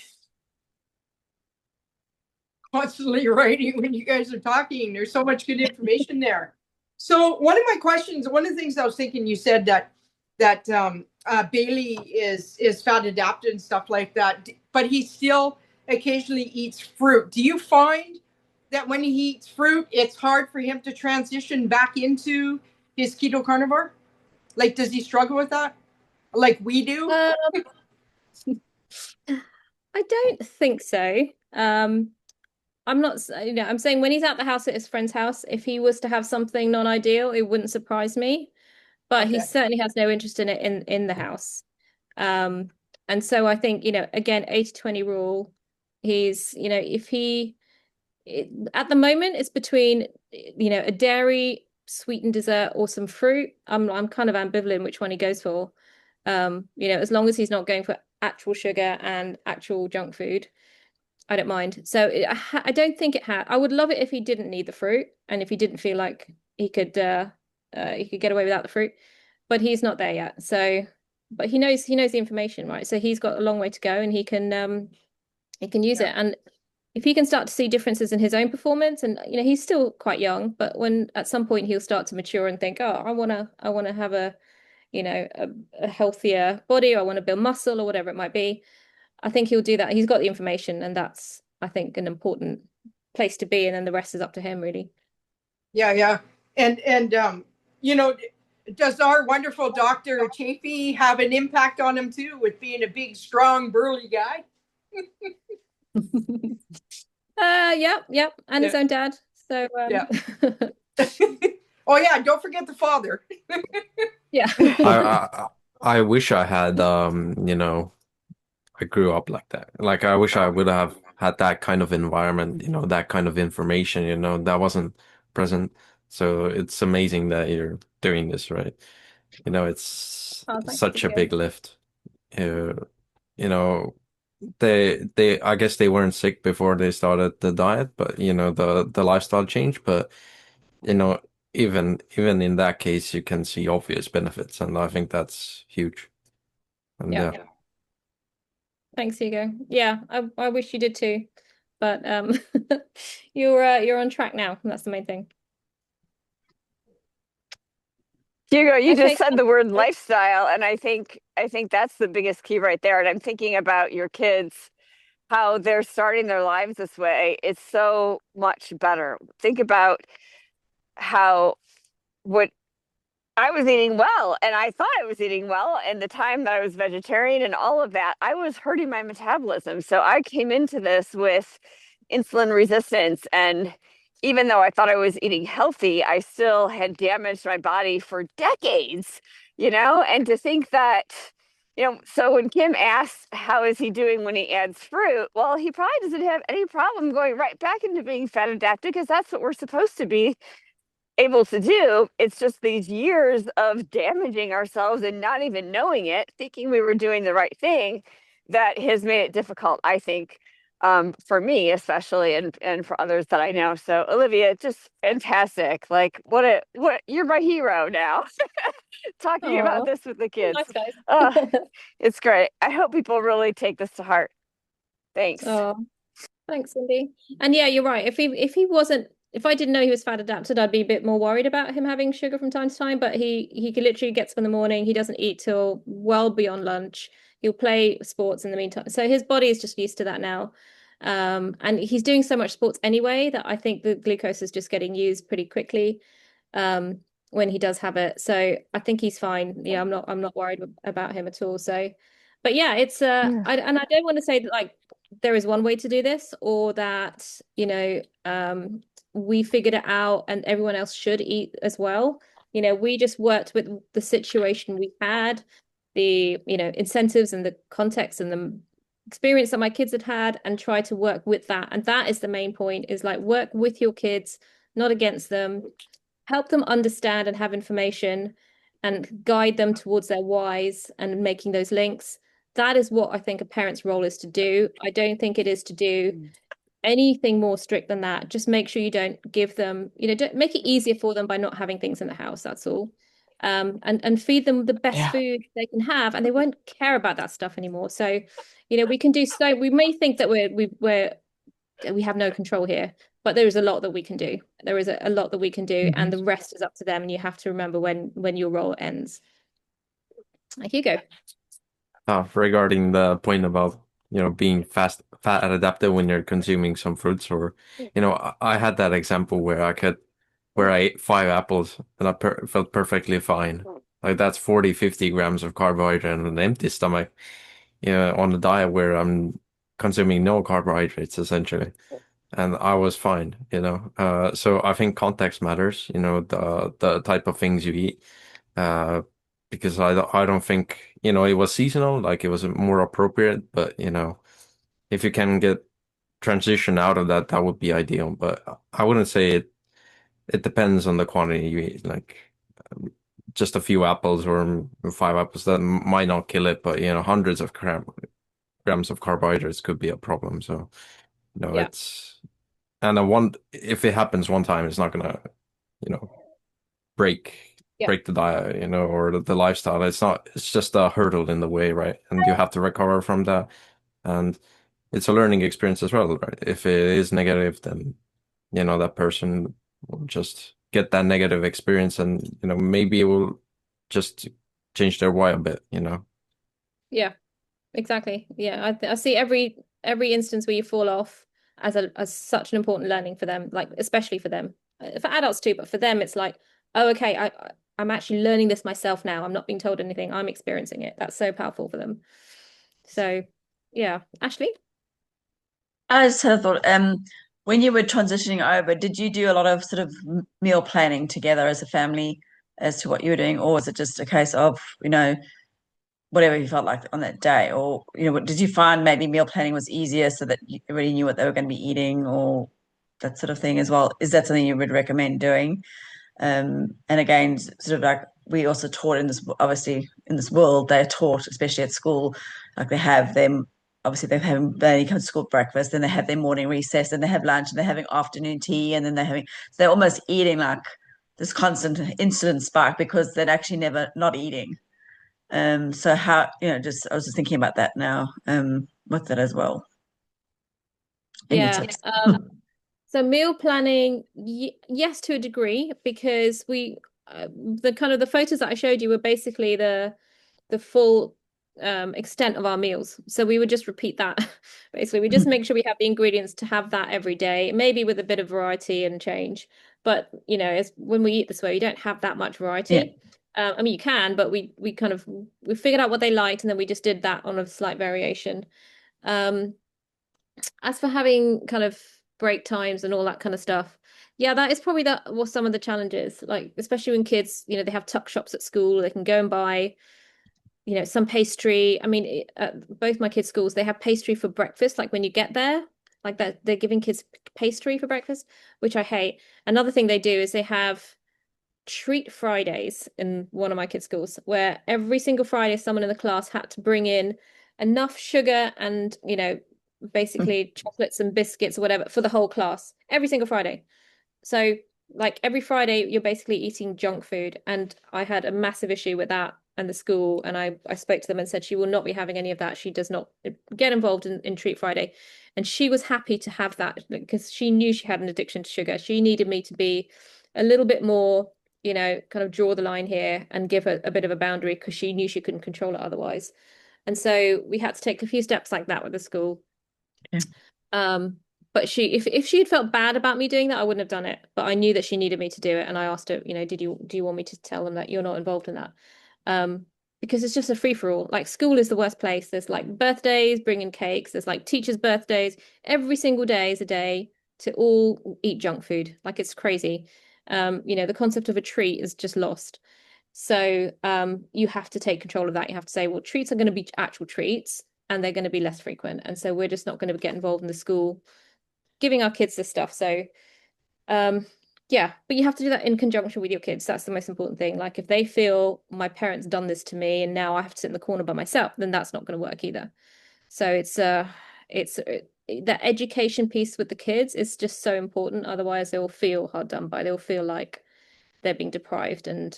constantly writing when you guys are talking. There's so much good information there. So one of the things I was thinking, you said that Bailey is fat adapted and stuff like that, but he still occasionally eats fruit. Do you find that when he eats fruit, it's hard for him to transition back into his keto carnivore? Like, does he struggle with that like we do? I don't think so. I'm not, I'm saying when he's at the house at his friend's house, if he was to have something non-ideal, it wouldn't surprise me. But he certainly has no interest in it in the house. And so I think, again, 80-20 rule. He's, at the moment it's between, a dairy sweetened dessert or some fruit. I'm kind of ambivalent which one he goes for. As long as he's not going for actual sugar and actual junk food, I don't mind. So I don't think it had. I would love it if he didn't need the fruit and if he didn't feel like he could get away without the fruit, but he's not there yet. So, but he knows the information, right? So he's got a long way to go, and he can use it. And if he can start to see differences in his own performance, and he's still quite young, but when at some point he'll start to mature and think, oh, I wanna have a healthier body, or I want to build muscle or whatever it might be. I think he'll do that. He's got the information, and that's, I think, an important place to be. And then the rest is up to him, really. Yeah. And does our wonderful Dr. Chafee have an impact on him too, with being a big, strong, burly guy? Yep. And his own dad. So yeah. Oh yeah, don't forget the father. Yeah. I wish I had I grew up like that. Like I wish I would have had that kind of environment, that kind of information, that wasn't present. So it's amazing that you're doing this, right? It's such a big lift. They I guess they weren't sick before they started the diet, but the lifestyle changed. But even in that case, you can see obvious benefits, and I think that's huge. And yeah. Thanks, Hugo. Yeah, I wish you did too, but you're on track now, and that's the main thing. Hugo, you just said the word lifestyle, and I think that's the biggest key right there. And I'm thinking about your kids, how they're starting their lives this way. It's so much better. Think about how what I was eating well, and I thought I was eating well. And the time that I was vegetarian and all of that, I was hurting my metabolism. So I came into this with insulin resistance. And even though I thought I was eating healthy, I still had damaged my body for decades, And to think that, so when Kim asks, how is he doing when he adds fruit? Well, he probably doesn't have any problem going right back into being fat adapted because that's what we're supposed to be able to do. It's just these years of damaging ourselves and not even knowing it, thinking we were doing the right thing, that has made it difficult, I think, for me especially, and for others that I know. So Olivia, just fantastic. Like what you're my hero now. Talking about Oh, this with the kids. nice guys. It's great. I hope people really take this to heart. Thanks. Oh, thanks, Cindy. And yeah, you're right. If I didn't know he was fat adapted, I'd be a bit more worried about him having sugar from time to time. But he literally gets up in the morning. He doesn't eat till well beyond lunch. He'll play sports in the meantime. So his body is just used to that now. And he's doing so much sports anyway that I think the glucose is just getting used pretty quickly when he does have it. So I think he's fine. Yeah, I'm not worried about him at all. So, but yeah, it's Yeah. I don't want to say that like there is one way to do this or that, we figured it out and everyone else should eat as well. We just worked with the situation we had, the, incentives and the context and the experience that my kids had had and try to work with that. And that is the main point, is like work with your kids, not against them, help them understand and have information and guide them towards their whys and making those links. That is what I think a parent's role is to do. I don't think it is to do anything more strict than that. Just make sure you don't give them, don't make it easier for them by not having things in the house. That's all. And feed them the best Yeah. food they can have, and they won't care about that stuff anymore. So, we can do so. We may think that we have no control here, but there is a lot that we can do. There is a lot that we can do, and the rest is up to them. And you have to remember when your role ends. Like you go. Regarding the point about, being fat adapted when you're consuming some fruits, or, I had that example where I ate 5 apples and I felt perfectly fine. Like that's 40, 50 grams of carbohydrate on an empty stomach, on a diet where I'm consuming no carbohydrates essentially. And I was fine. So I think context matters, the type of things you eat. Uh, because I don't think, it was seasonal, like it was more appropriate, but if you can get transition out of that, that would be ideal. But I wouldn't say it depends on the quantity you eat. Like just a few apples or 5 apples that might not kill it, but hundreds of grams of carbohydrates could be a problem. So, Yeah. it's if it happens one time, it's not gonna, you know, break Yeah. break the diet, or the lifestyle. It's just a hurdle in the way, right? And you have to recover from that. And it's a learning experience as well, right? If it is negative, then that person will just get that negative experience, and maybe it will just change their why a bit. Yeah, exactly. Yeah, I see every instance where you fall off as such an important learning for them, like especially for them, for adults too, but for them it's like, oh, okay, I'm actually learning this myself now. I'm not being told anything. I'm experiencing it. That's so powerful for them. So, yeah, Ashley. I just had a thought, when you were transitioning over, did you do a lot of sort of meal planning together as a family as to what you were doing, or was it just a case of, whatever you felt like on that day? Or, did you find maybe meal planning was easier so that you already knew what they were going to be eating or that sort of thing as well? Is that something you would recommend doing? And again, sort of like we also taught in this, obviously in this world, they're taught, especially at school, like they have them, obviously they only come to school breakfast, then they have their morning recess, and they have lunch, and they're having afternoon tea, and then so they're almost eating like this constant insulin spike because they're actually never not eating. So how, just I was just thinking about that now, with that as well. Any Yeah. tips? So meal planning, yes, to a degree, because the kind of the photos that I showed you were basically the full extent of our meals. So we would just repeat that. Basically, we just make sure we have the ingredients to have that every day, maybe with a bit of variety and change. But when we eat this way, you don't have that much variety. I mean, you can, but we figured out what they liked, and then we just did that on a slight variation. As for having kind of break times and all that kind of stuff, yeah, that is probably was some of the challenges. Like, especially when kids, they have tuck shops at school, they can go and buy, some pastry. I mean, at both my kids' schools, they have pastry for breakfast. Like when you get there, like that, they're giving kids pastry for breakfast, which I hate. Another thing they do is they have treat Fridays in one of my kids' schools, where every single Friday someone in the class had to bring in enough sugar and basically chocolates and biscuits or whatever for the whole class every single Friday. So like every Friday you're basically eating junk food, and I had a massive issue with that and the school, and I spoke to them and said she will not be having any of that. She does not get involved in Treat Friday. And she was happy to have that because she knew she had an addiction to sugar. She needed me to be a little bit more, kind of draw the line here and give her a bit of a boundary, because she knew she couldn't control it otherwise. And so we had to take a few steps like that with the school. Yeah. But if she had felt bad about me doing that, I wouldn't have done it. But I knew that she needed me to do it, and I asked her, do you want me to tell them that you're not involved in that? Because it's just a free for all. Like, school is the worst place. There's like birthdays, bringing cakes. There's like teachers' birthdays. Every single day is a day to all eat junk food. Like, it's crazy. The concept of a treat is just lost. So you have to take control of that. You have to say, well, treats are going to be actual treats, and they're going to be less frequent. And so we're just not going to get involved in the school giving our kids this stuff. So yeah, but you have to do that in conjunction with your kids. That's the most important thing. Like, if they feel my parents done this to me and now I have to sit in the corner by myself, then that's not going to work either. So it's that education piece with the kids is just so important. Otherwise, they will feel hard done by. They will feel like they're being deprived and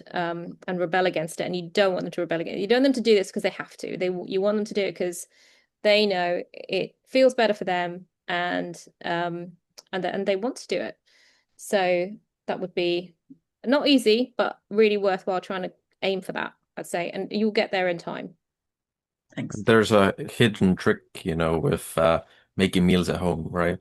rebel against it. And you don't want them to rebel against it. You don't want them to do this because they have to. You want them to do it because they know it feels better for them, and they want to do it. So that would be not easy, but really worthwhile trying to aim for that, I'd say, and you'll get there in time. Thanks. There's a hidden trick, with making meals at home, right?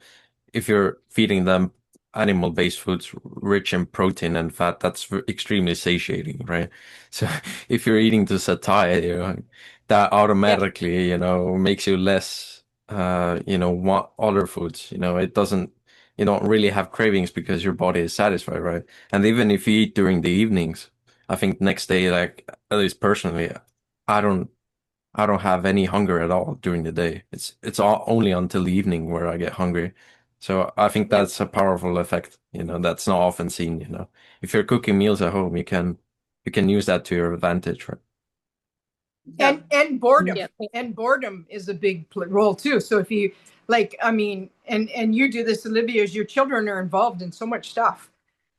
If you're feeding them animal-based foods rich in protein and fat, that's extremely satiating, right? So if you're eating to satiety, that automatically, makes you less, want other foods. You don't really have cravings because your body is satisfied, right? And even if you eat during the evenings, I think next day, like, at least personally, I don't have any hunger at all during the day. It's only until the evening where I get hungry. So I think that's a powerful effect, that's not often seen. If you're cooking meals at home, you can use that to your advantage, right? And boredom is a big role too. So if you and you do this, Olivia, is your children are involved in so much stuff.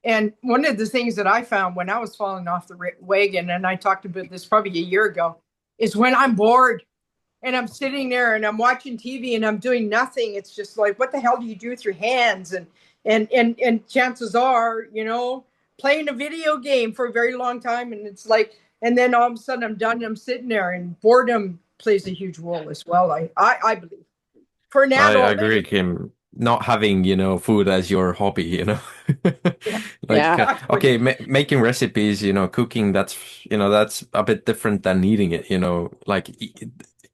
And one of the things that I found when I was falling off the wagon, and I talked about this probably a year ago, is when I'm bored and I'm sitting there and I'm watching TV and I'm doing nothing. It's just like, what the hell do you do with your hands? And chances are, playing a video game for a very long time. And it's like, and then all of a sudden I'm done and I'm sitting there, and boredom plays a huge role as well. I believe for an adult. I agree, Kim. Not having, food as your hobby, Okay, making recipes, cooking, that's a bit different than eating it, like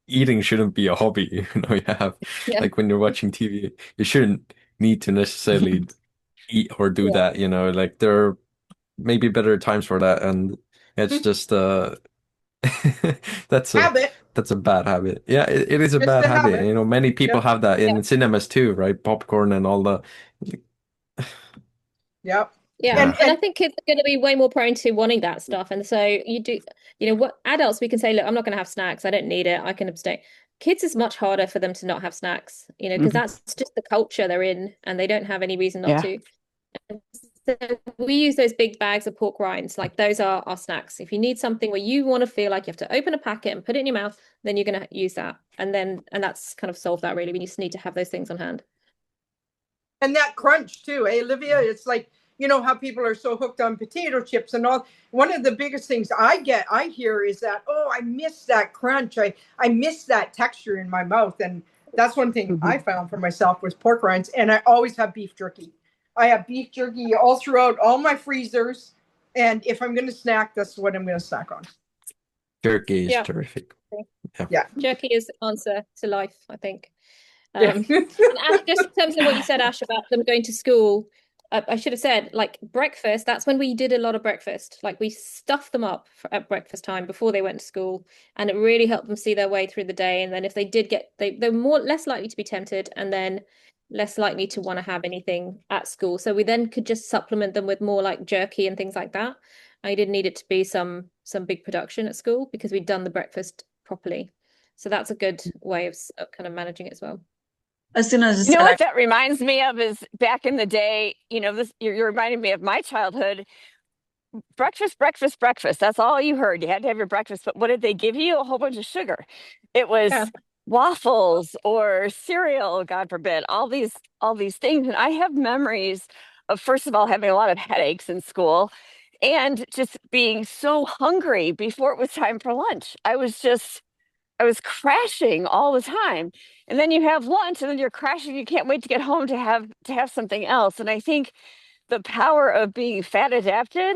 eating shouldn't be a hobby, you have, like, when you're watching TV, you shouldn't need to necessarily eat or do that, like, there are maybe better times for that, and it's just that's a bad habit. Yeah, it is a bad habit. Many people have that in cinemas too, right? Popcorn and all the. Yep. Yeah, and I think kids are going to be way more prone to wanting that stuff. And so you do, what adults, we can say, look, I'm not going to have snacks. I don't need it. I can abstain. Kids, is much harder for them to not have snacks, because that's just the culture they're in, and they don't have any reason not to. So we use those big bags of pork rinds, like those are our snacks. If you need something where you want to feel like you have to open a packet and put it in your mouth, then you're going to use that. And that's kind of solved that, really. We just need to have those things on hand. And that crunch too, Olivia? It's like, how people are so hooked on potato chips and all. One of the biggest things I hear is that, oh, I miss that crunch. I miss that texture in my mouth. And that's one thing I found for myself was pork rinds. And I always have beef jerky. I have beef jerky all throughout all my freezers. And if I'm going to snack, that's what I'm going to snack on. Jerky is Yeah. terrific. Yeah. Jerky is the answer to life, I think. Yeah. And Ash, just in terms of what you said, Ash, about them going to school, I should have said, like, breakfast, that's when we did a lot of breakfast. Like, we stuffed them up at breakfast time before they went to school, and it really helped them see their way through the day. And then if they did they're less likely to be tempted, and then less likely to want to have anything at school. So we then could just supplement them with more like jerky and things like that. I didn't need it to be some big production at school because we'd done the breakfast properly. So that's a good way of kind of managing it as well. As soon as You know what that reminds me of is back in the day, you're reminding me of my childhood. Breakfast, breakfast, breakfast. That's all you heard. You had to have your breakfast. But what did they give you? A whole bunch of sugar. It was waffles or cereal, God forbid, all these things. And I have memories of, first of all, having a lot of headaches in school and just being so hungry before it was time for lunch. I was crashing all the time. And then you have lunch and then you're crashing. You can't wait to get home to have something else. And I think the power of being fat adapted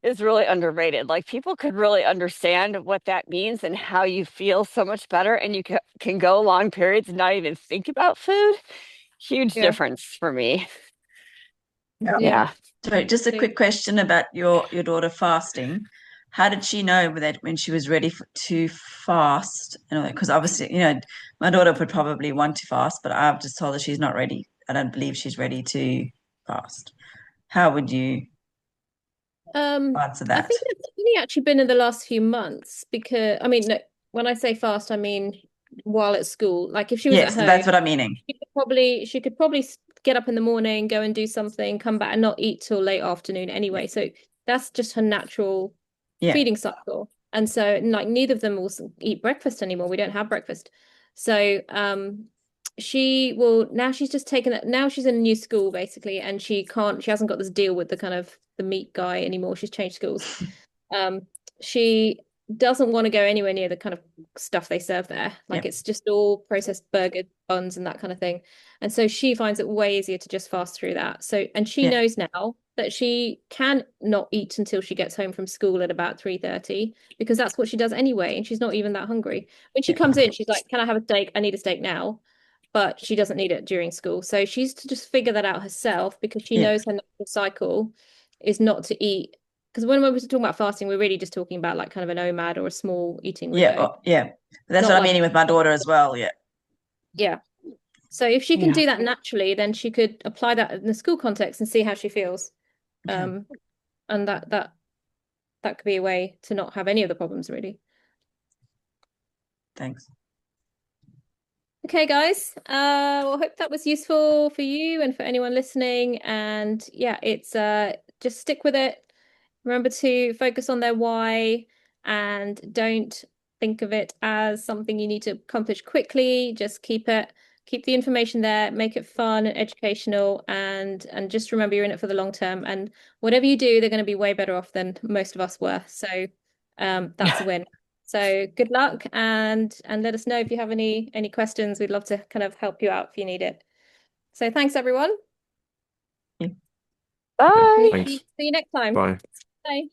is really underrated. Like, people could really understand what that means and how you feel so much better, and you can go long periods and not even think about food. Huge difference for me. Yeah. So just a quick question about your daughter fasting. How did she know that when she was ready to fast? Because obviously, my daughter would probably want to fast, but I've just told her she's not ready. I don't believe she's ready to fast. How would you answer I that? think it's only actually been in the last few months because, I mean, no, when I say fast, I mean while at school. Like, if she was at home, that's what I'm meaning. she could probably get up in the morning, go and do something, come back and not eat till late afternoon anyway. So that's just her natural feeding cycle. And so, like, neither of them will eat breakfast anymore. We don't have breakfast. So she will, now she's just taken it, now she's in a new school basically, and she hasn't got this deal with the kind of the meat guy anymore. She's changed schools. She doesn't want to go anywhere near the kind of stuff they serve there. Like, it's just all processed burger buns and that kind of thing. And so she finds it way easier to just fast through that. So, and she knows now that she can not eat until she gets home from school at about 3:30, because that's what she does anyway. And she's not even that hungry. When she comes in, she's like, can I have a steak? I need a steak now. But she doesn't need it during school. So she's to just figure that out herself, because she knows her natural cycle is not to eat. Because when we're talking about fasting, we're really just talking about like kind of an OMAD or a small eating window. That's what I'm meaning with my daughter as well. Yeah. So if she can do that naturally, then she could apply that in the school context and see how she feels. And that could be a way to not have any of the problems, really. Thanks. Okay, guys. Well, I hope that was useful for you and for anyone listening. And yeah, it's just stick with it. Remember to focus on their why, and don't think of it as something you need to accomplish quickly. Just keep the information there, make it fun and educational, and just remember you're in it for the long term. And whatever you do, they're going to be way better off than most of us were. So that's a win. So good luck, and let us know if you have any questions. We'd love to kind of help you out if you need it. So thanks, everyone. Bye. Thanks. See you next time. Bye. Bye.